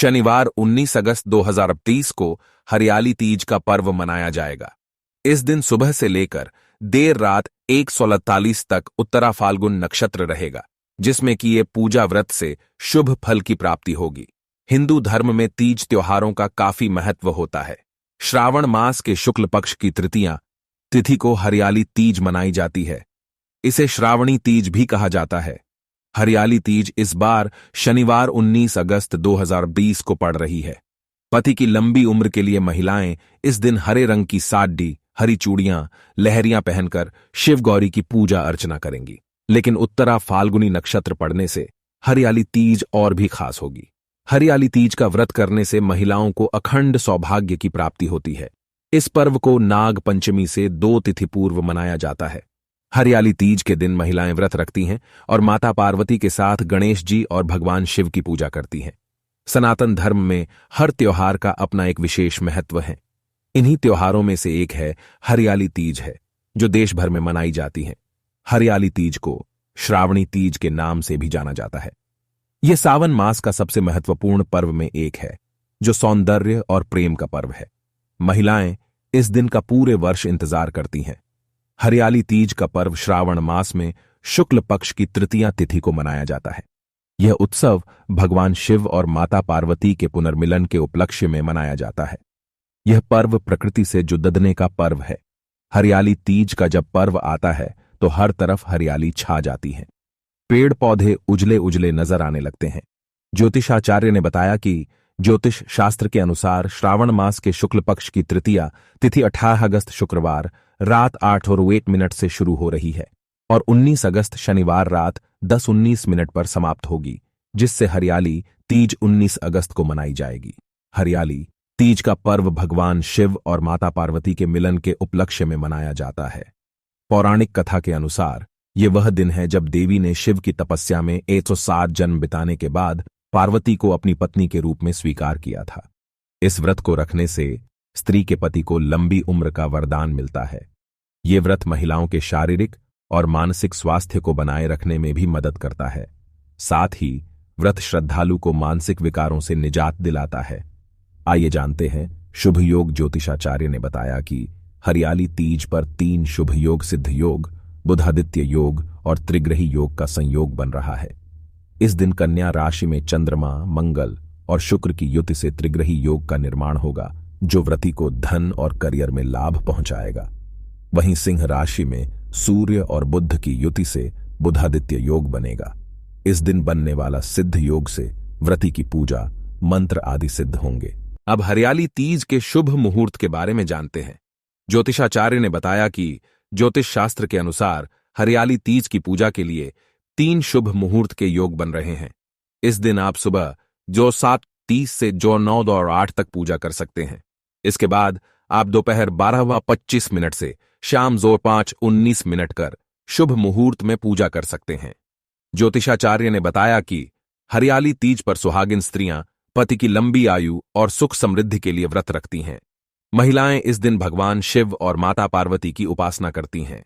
शनिवार 19 अगस्त 2023 को हरियाली तीज का पर्व मनाया जाएगा। इस दिन सुबह से लेकर देर रात 1:43 तक उत्तरा फाल्गुन नक्षत्र रहेगा, जिसमें कि ये पूजा व्रत से शुभ फल की प्राप्ति होगी। हिंदू धर्म में तीज त्योहारों का काफी महत्व होता है। श्रावण मास के शुक्ल पक्ष की तृतीया तिथि को हरियाली तीज मनाई जाती है। इसे श्रावणी तीज भी कहा जाता है। हरियाली तीज इस बार शनिवार 19 अगस्त 2020 को पड़ रही है। पति की लंबी उम्र के लिए महिलाएं इस दिन हरे रंग की साड़ी, हरी चूड़ियां, लहरियां पहनकर शिव गौरी की पूजा अर्चना करेंगी। लेकिन उत्तरा फाल्गुनी नक्षत्र पड़ने से हरियाली तीज और भी खास होगी। हरियाली तीज का व्रत करने से महिलाओं को अखंड सौभाग्य की प्राप्ति होती है। इस पर्व को नाग पंचमी से 2 तिथि पूर्व मनाया जाता है। हरियाली तीज के दिन महिलाएं व्रत रखती हैं और माता पार्वती के साथ गणेश जी और भगवान शिव की पूजा करती हैं। सनातन धर्म में हर त्योहार का अपना एक विशेष महत्व है। इन्हीं त्योहारों में से एक है हरियाली तीज है, जो देश भर में मनाई जाती है। हरियाली तीज को श्रावणी तीज के नाम से भी जाना जाता है। यह सावन मास का सबसे महत्वपूर्ण पर्व में एक है, जो सौंदर्य और प्रेम का पर्व है। महिलाएं इस दिन का पूरे वर्ष इंतजार करती हैं। हरियाली तीज का पर्व श्रावण मास में शुक्ल पक्ष की तृतीया तिथि को मनाया जाता है। यह उत्सव भगवान शिव और माता पार्वती के पुनर्मिलन के उपलक्ष्य में मनाया जाता है। यह पर्व प्रकृति से जुड़ने का पर्व है। हरियाली तीज का जब पर्व आता है तो हर तरफ हरियाली छा जाती है। पेड़ पौधे उजले उजले नजर आने लगते हैं। ज्योतिषाचार्य ने बताया कि ज्योतिष शास्त्र के अनुसार श्रावण मास के शुक्ल पक्ष की तृतीया तिथि 18 अगस्त शुक्रवार रात 8:08 से शुरू हो रही है और 19 अगस्त शनिवार रात 10:19 पर समाप्त होगी, जिससे हरियाली तीज 19 अगस्त को मनाई जाएगी। हरियाली तीज का पर्व भगवान शिव और माता पार्वती के मिलन के उपलक्ष्य में मनाया जाता है। पौराणिक कथा के अनुसार ये वह दिन है जब देवी ने शिव की तपस्या में 107 जन्म बिताने के बाद पार्वती को अपनी पत्नी के रूप में स्वीकार किया था। इस व्रत को रखने से स्त्री के पति को लंबी उम्र का वरदान मिलता है। ये व्रत महिलाओं के शारीरिक और मानसिक स्वास्थ्य को बनाए रखने में भी मदद करता है। साथ ही व्रत श्रद्धालु को मानसिक विकारों से निजात दिलाता है। आइए जानते हैं, शुभ योग ज्योतिषाचार्य ने बताया कि हरियाली तीज पर 3 शुभ योग सिद्ध योग, बुधादित्य योग और त्रिग्रही योग का संयोग बन रहा है। इस दिन कन्या राशि में चंद्रमा, मंगल और शुक्र की युति से त्रिग्रही योग का निर्माण होगा, जो व्रती को धन और करियर में लाभ पहुंचाएगा। वहीं सिंह राशि में सूर्य और बुध की युति से बुधादित्य योग बनेगा। इस दिन बनने वाला सिद्ध योग से व्रती की पूजा, मंत्र आदि सिद्ध होंगे। अब हरियाली तीज के शुभ मुहूर्त के बारे में जानते हैं। ज्योतिषाचार्य ने बताया कि ज्योतिष शास्त्र के अनुसार हरियाली तीज की पूजा के लिए 3 शुभ मुहूर्त के योग बन रहे हैं। इस दिन आप सुबह जो 7:30 से जो 9:08 तक पूजा कर सकते हैं। इसके बाद आप दोपहर 12:25 से शाम 5:19 कर शुभ मुहूर्त में पूजा कर सकते हैं। ज्योतिषाचार्य ने बताया कि हरियाली तीज पर सुहागिन स्त्रियां पति की लंबी आयु और सुख समृद्धि के लिए व्रत रखती हैं। महिलाएं इस दिन भगवान शिव और माता पार्वती की उपासना करती हैं।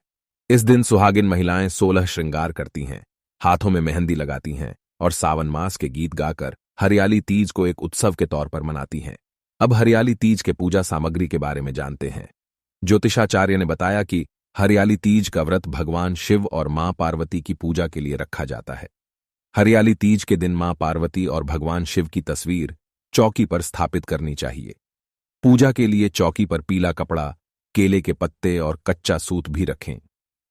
इस दिन सुहागिन महिलाएं 16 श्रृंगार करती हैं, हाथों में मेहंदी लगाती हैं और सावन मास के गीत गाकर हरियाली तीज को एक उत्सव के तौर पर मनाती हैं। अब हरियाली तीज के पूजा सामग्री के बारे में जानते हैं। ज्योतिषाचार्य ने बताया कि हरियाली तीज का व्रत भगवान शिव और मां पार्वती की पूजा के लिए रखा जाता है। हरियाली तीज के दिन मां पार्वती और भगवान शिव की तस्वीर चौकी पर स्थापित करनी चाहिए। पूजा के लिए चौकी पर पीला कपड़ा, केले के पत्ते और कच्चा सूत भी रखें।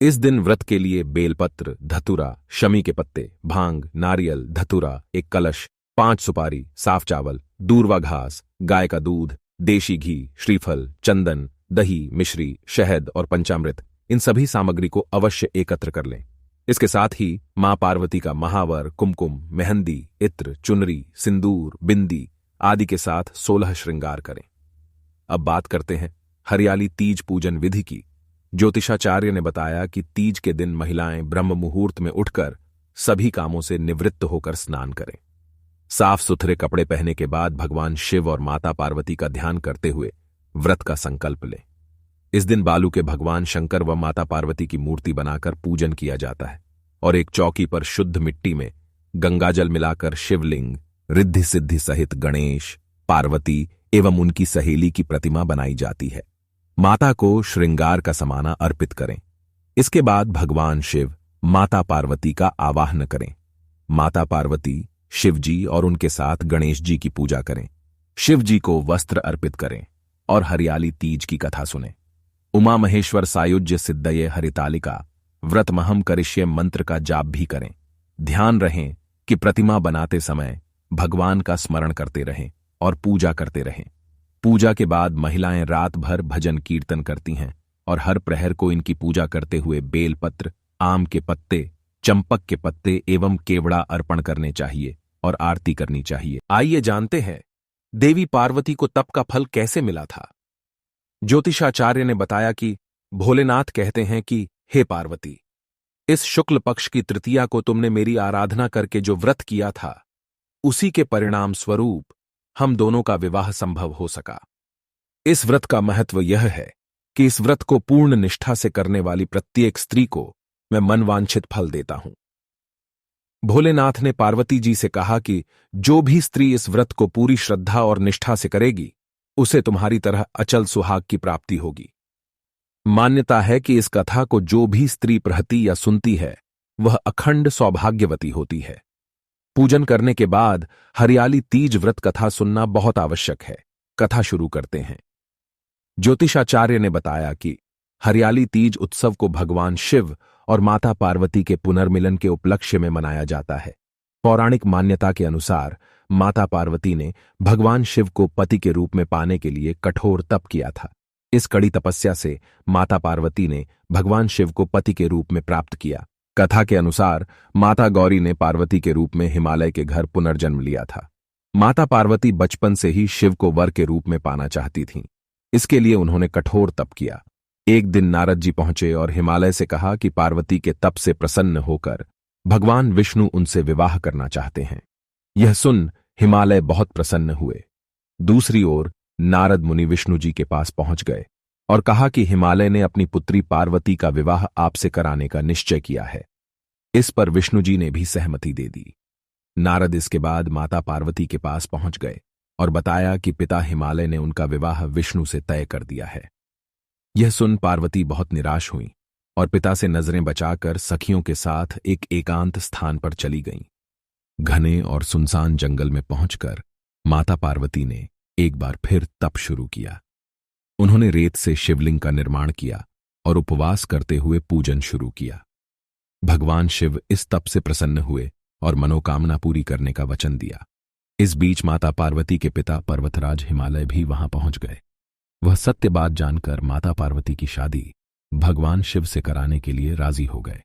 इस दिन व्रत के लिए बेलपत्र, धतूरा, शमी के पत्ते, भांग, नारियल, धतूरा, एक कलश, 5 सुपारी, साफ चावल, दूर्वा घास, गाय का दूध, देशी घी, श्रीफल, चंदन, दही, मिश्री, शहद और पंचामृत, इन सभी सामग्री को अवश्य एकत्र कर लें। इसके साथ ही मां पार्वती का महावर, कुमकुम, मेहंदी, इत्र, चुनरी, सिंदूर, बिंदी आदि के साथ 16 श्रृंगार करें। अब बात करते हैं हरियाली तीज पूजन विधि की। ज्योतिषाचार्य ने बताया कि तीज के दिन महिलाएं ब्रह्म मुहूर्त में उठकर सभी कामों से निवृत्त होकर स्नान करें। साफ सुथरे कपड़े पहने के बाद भगवान शिव और माता पार्वती का ध्यान करते हुए व्रत का संकल्प लें। इस दिन बालू के भगवान शंकर व माता पार्वती की मूर्ति बनाकर पूजन किया जाता है और एक चौकी पर शुद्ध मिट्टी में गंगाजल मिलाकर शिवलिंग, रिद्धि सिद्धि सहित गणेश, पार्वती एवं उनकी सहेली की प्रतिमा बनाई जाती है। माता को श्रृंगार का समाना अर्पित करें। इसके बाद भगवान शिव, माता पार्वती का आवाहन करें। माता पार्वती, शिव जी और उनके साथ गणेश जी की पूजा करें। शिव जी को वस्त्र अर्पित करें और हरियाली तीज की कथा सुनें। उमा महेश्वर सायुज्य सिद्धये हरितालिका व्रतमहम करिष्ये मंत्र का जाप भी करें। ध्यान रहें कि प्रतिमा बनाते समय भगवान का स्मरण करते रहें और पूजा करते रहें। पूजा के बाद महिलाएं रात भर भजन कीर्तन करती हैं और हर प्रहर को इनकी पूजा करते हुए बेलपत्र, आम के पत्ते, चंपक के पत्ते एवं केवड़ा अर्पण करने चाहिए और आरती करनी चाहिए। आइए जानते हैं देवी पार्वती को तप का फल कैसे मिला था। ज्योतिषाचार्य ने बताया कि भोलेनाथ कहते हैं कि हे पार्वती, इस शुक्ल पक्ष की तृतीया को तुमने मेरी आराधना करके जो व्रत किया था, उसी के परिणाम स्वरूप हम दोनों का विवाह संभव हो सका। इस व्रत का महत्व यह है कि इस व्रत को पूर्ण निष्ठा से करने वाली प्रत्येक स्त्री को मैं मनवांछित फल देता हूं। भोलेनाथ ने पार्वती जी से कहा कि जो भी स्त्री इस व्रत को पूरी श्रद्धा और निष्ठा से करेगी, उसे तुम्हारी तरह अचल सुहाग की प्राप्ति होगी। मान्यता है कि इस कथा को जो भी स्त्री पढ़ती या सुनती है, वह अखंड सौभाग्यवती होती है। पूजन करने के बाद हरियाली तीज व्रत कथा सुनना बहुत आवश्यक है। कथा शुरू करते हैं। ज्योतिषाचार्य ने बताया कि हरियाली तीज उत्सव को भगवान शिव और माता पार्वती के पुनर्मिलन के उपलक्ष्य में मनाया जाता है। पौराणिक मान्यता के अनुसार माता पार्वती ने भगवान शिव को पति के रूप में पाने के लिए कठोर तप किया था। इस कड़ी तपस्या से माता पार्वती ने भगवान शिव को पति के रूप में प्राप्त किया। कथा के अनुसार माता गौरी ने पार्वती के रूप में हिमालय के घर पुनर्जन्म लिया था। माता पार्वती बचपन से ही शिव को वर के रूप में पाना चाहती थीं। इसके लिए उन्होंने कठोर तप किया। एक दिन नारद जी पहुंचे और हिमालय से कहा कि पार्वती के तप से प्रसन्न होकर भगवान विष्णु उनसे विवाह करना चाहते हैं। यह सुन हिमालय बहुत प्रसन्न हुए। दूसरी ओर नारद मुनि विष्णु जी के पास पहुंच गए और कहा कि हिमालय ने अपनी पुत्री पार्वती का विवाह आपसे कराने का निश्चय किया है। इस पर विष्णु जी ने भी सहमति दे दी। नारद इसके बाद माता पार्वती के पास पहुंच गए और बताया कि पिता हिमालय ने उनका विवाह विष्णु से तय कर दिया है। यह सुन पार्वती बहुत निराश हुई और पिता से नजरें बचाकर सखियों के साथ एक एकांत स्थान पर चली गईं। घने और सुनसान जंगल में पहुंचकर माता पार्वती ने एक बार फिर तप शुरू किया। उन्होंने रेत से शिवलिंग का निर्माण किया और उपवास करते हुए पूजन शुरू किया। भगवान शिव इस तप से प्रसन्न हुए और मनोकामना पूरी करने का वचन दिया। इस बीच माता पार्वती के पिता पर्वतराज हिमालय भी वहां पहुंच गए। वह सत्य बात जानकर माता पार्वती की शादी भगवान शिव से कराने के लिए राजी हो गए।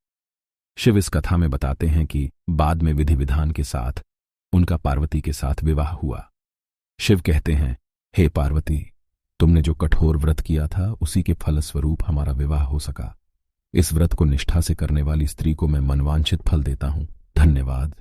शिव इस कथा में बताते हैं कि बाद में विधि विधान के साथ उनका पार्वती के साथ विवाह हुआ। शिव कहते हैं, हे पार्वती, तुमने जो कठोर व्रत किया था उसी के फलस्वरूप हमारा विवाह हो सका। इस व्रत को निष्ठा से करने वाली स्त्री को मैं मनवांछित फल देता हूं। धन्यवाद।